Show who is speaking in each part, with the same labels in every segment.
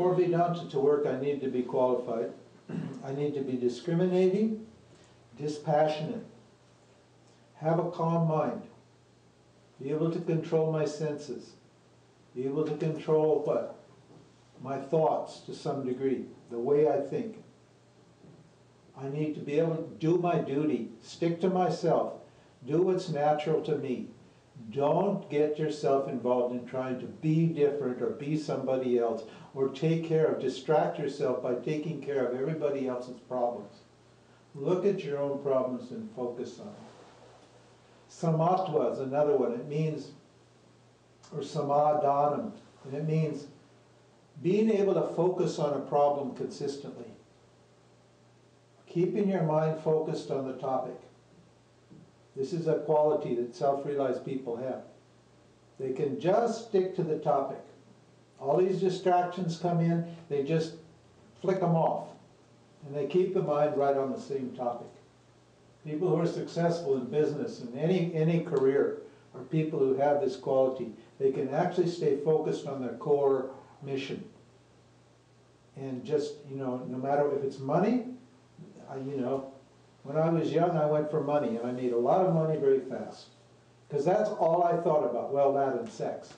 Speaker 1: for Vedanta to work, I need to be qualified. I need to be discriminating, dispassionate, have a calm mind, be able to control my senses, be able to control what? My thoughts to some degree, the way I think. I need to be able to do my duty, stick to myself, do what's natural to me. Don't get yourself involved in trying to be different or be somebody else, or distract yourself by taking care of everybody else's problems. Look at your own problems and focus on them. Samatva is another one. It means, or samadhanam, and it means being able to focus on a problem consistently. Keeping your mind focused on the topic. This is a quality that self-realized people have. They can just stick to the topic. All these distractions come in, they just flick them off. And they keep the mind right on the same topic. People who are successful in business and any career are people who have this quality. They can actually stay focused on their core mission. And just, no matter if it's money, when I was young, I went for money, and I made a lot of money very fast. Because that's all I thought about, well, that and sex.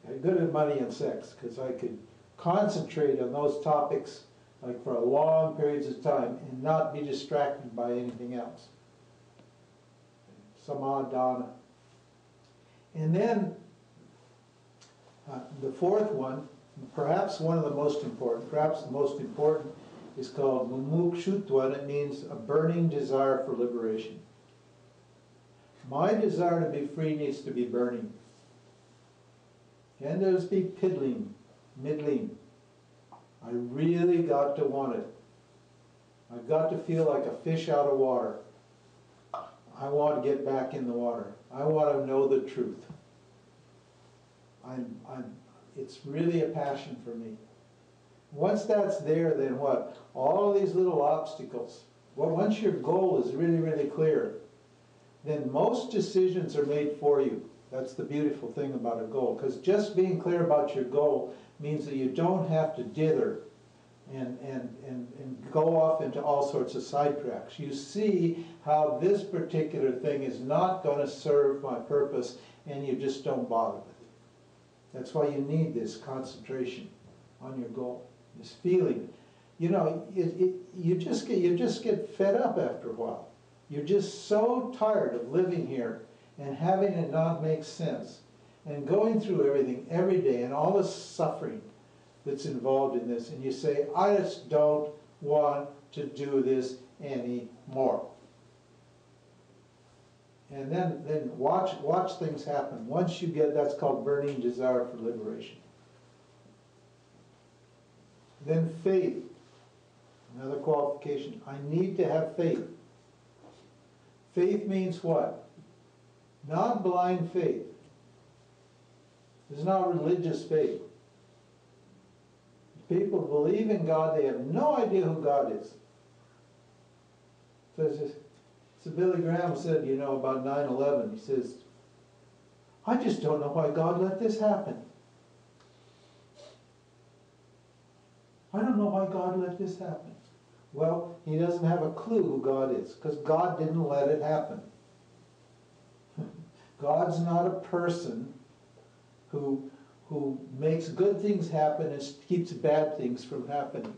Speaker 1: I got good at money and sex, because I could concentrate on those topics like for long periods of time and not be distracted by anything else. Samadhana. And then the fourth one, perhaps one of the most important, perhaps the most important, is called mumukshutva, and it means a burning desire for liberation. My desire to be free needs to be burning. Can't just be middling. I really got to want it. I've got to feel like a fish out of water. I want to get back in the water. I want to know the truth. It's really a passion for me. Once that's there, then what? All these little obstacles. Well, once your goal is really, really clear, then most decisions are made for you. That's the beautiful thing about a goal. Because just being clear about your goal means that you don't have to dither and go off into all sorts of sidetracks. You see how this particular thing is not going to serve my purpose, and you just don't bother with it. That's why you need this concentration on your goal. This feeling, you just get fed up after a while. You're just so tired of living here and having it not make sense and going through everything every day and all the suffering that's involved in this, and you say, I just don't want to do this anymore. And then watch things happen. Once you get, that's called burning desire for liberation. Then faith, another qualification. I need to have faith. Faith means what? Not blind faith. It's not religious faith. People believe in God, they have no idea who God is. So Billy Graham said, about 9/11, he says, I just don't know why God let this happen. I don't know why God let this happen. Well, he doesn't have a clue who God is, because God didn't let it happen. God's not a person who makes good things happen and keeps bad things from happening.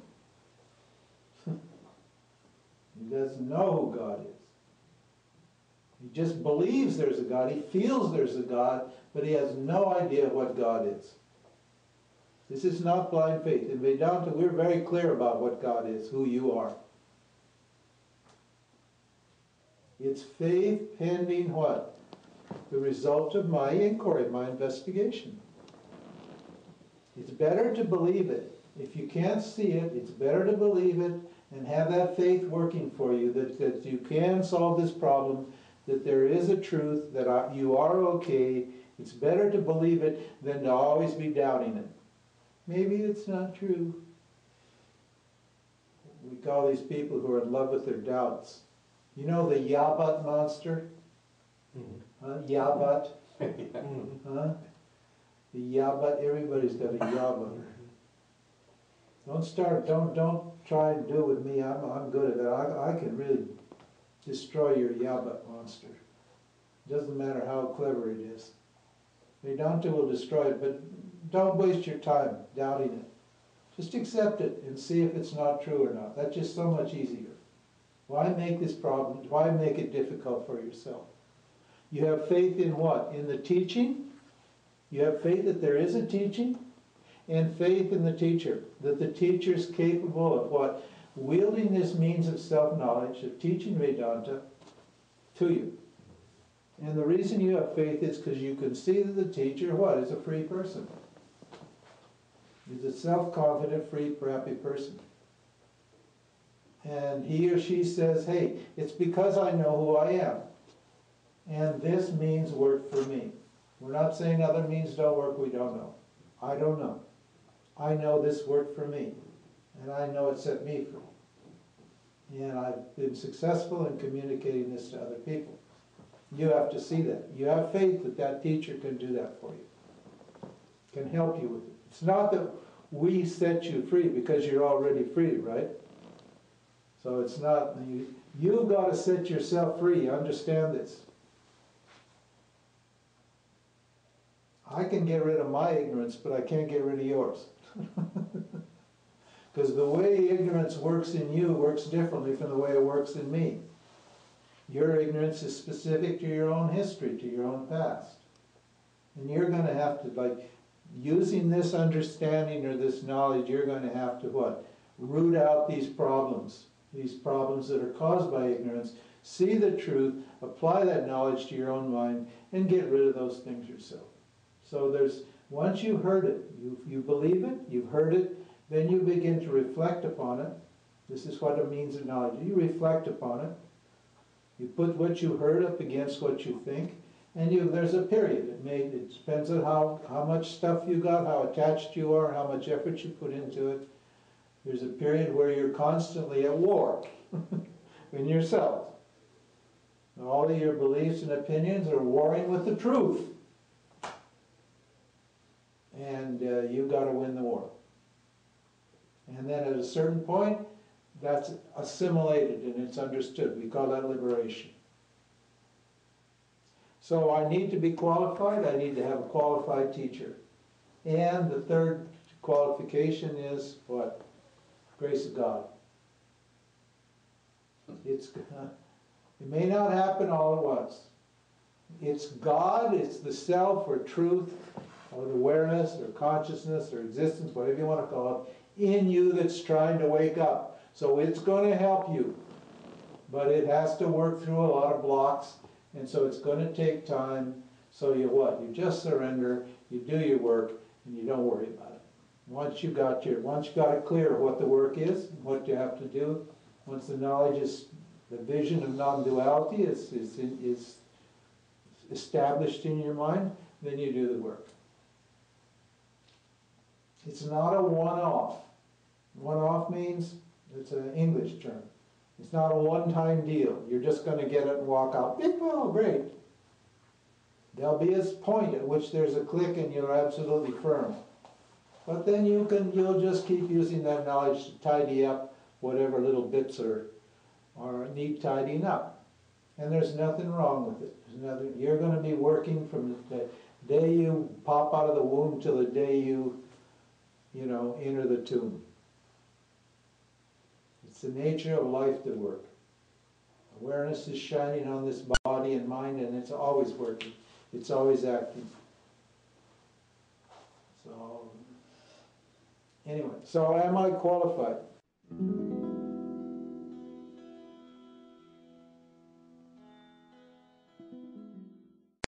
Speaker 1: He doesn't know who God is. He just believes there's a God. He feels there's a God, but he has no idea what God is. This is not blind faith. In Vedanta, we're very clear about what God is, who you are. It's faith pending what? The result of my inquiry, my investigation. It's better to believe it. If you can't see it, it's better to believe it and have that faith working for you, that you can solve this problem, that there is a truth, that you are okay. It's better to believe it than to always be doubting it. Maybe it's not true. We call these people who are in love with their doubts. You know the Yabat monster? Mm-hmm. Yabat? The Yabat, everybody's got a Yabat. Don't try and do it with me. I'm good at it. I can really destroy your Yabut monster. Doesn't matter how clever it is. Vedanta will destroy it, but don't waste your time doubting it. Just accept it and see if it's not true or not. That's just so much easier. Why make this problem? Why make it difficult for yourself? You have faith in what? In the teaching? You have faith that there is a teaching? And faith in the teacher. That the teacher is capable of what? Wielding this means of self-knowledge, of teaching Vedanta to you. And the reason you have faith is because you can see that the teacher, what, is a free person. He's a self-confident, free, happy person. And he or she says, hey, it's because I know who I am. And this means work for me. We're not saying other means don't work, we don't know. I don't know. I know this worked for me. And I know it set me free. And I've been successful in communicating this to other people. You have to see that. You have faith that that teacher can do that for you. Can help you with it. It's not that we set you free because you're already free, right? So it's not, you've got to set yourself free. Understand this. I can get rid of my ignorance, but I can't get rid of yours. Because the way ignorance works in you works differently from the way it works in me. Your ignorance is specific to your own history, to your own past. And you're going to have to, like, using this understanding or this knowledge, you're going to have to what? Root out these problems that are caused by ignorance, see the truth, apply that knowledge to your own mind, and get rid of those things yourself. So once you've heard it, you believe it, you've heard it, then you begin to reflect upon it. This is what it means in knowledge. You reflect upon it. You put what you heard up against what you think, and there's a period. It depends on how much stuff you got, how attached you are, how much effort you put into it. There's a period where you're constantly at war in yourself. All of your beliefs and opinions are warring with the truth. And you've got to win the war. And then at a certain point, that's assimilated and it's understood. We call that liberation. So I need to be qualified. I need to have a qualified teacher. And the third qualification is what? Grace of God. It may not happen all at once. It's God, it's the self or truth or awareness or consciousness or existence, whatever you want to call it, in you that's trying to wake up. So it's going to help you. But it has to work through a lot of blocks, and so it's going to take time. So you what? You just surrender, you do your work, and you don't worry about it. Once you got it clear what the work is, what you have to do, once the knowledge is, the vision of non-duality is established in your mind, then you do the work. It's not a one-off. One-off means, it's an English term. It's not a one-time deal. You're just going to get it and walk out. Oh, great. There'll be a point at which there's a click and you're absolutely firm. But then you'll just keep using that knowledge to tidy up whatever little bits are need tidying up. And there's nothing wrong with it. You're going to be working from the day you pop out of the womb till the day you enter the tomb. It's the nature of life to work. Awareness is shining on this body and mind, and it's always working. It's always acting. So, anyway, so am I qualified?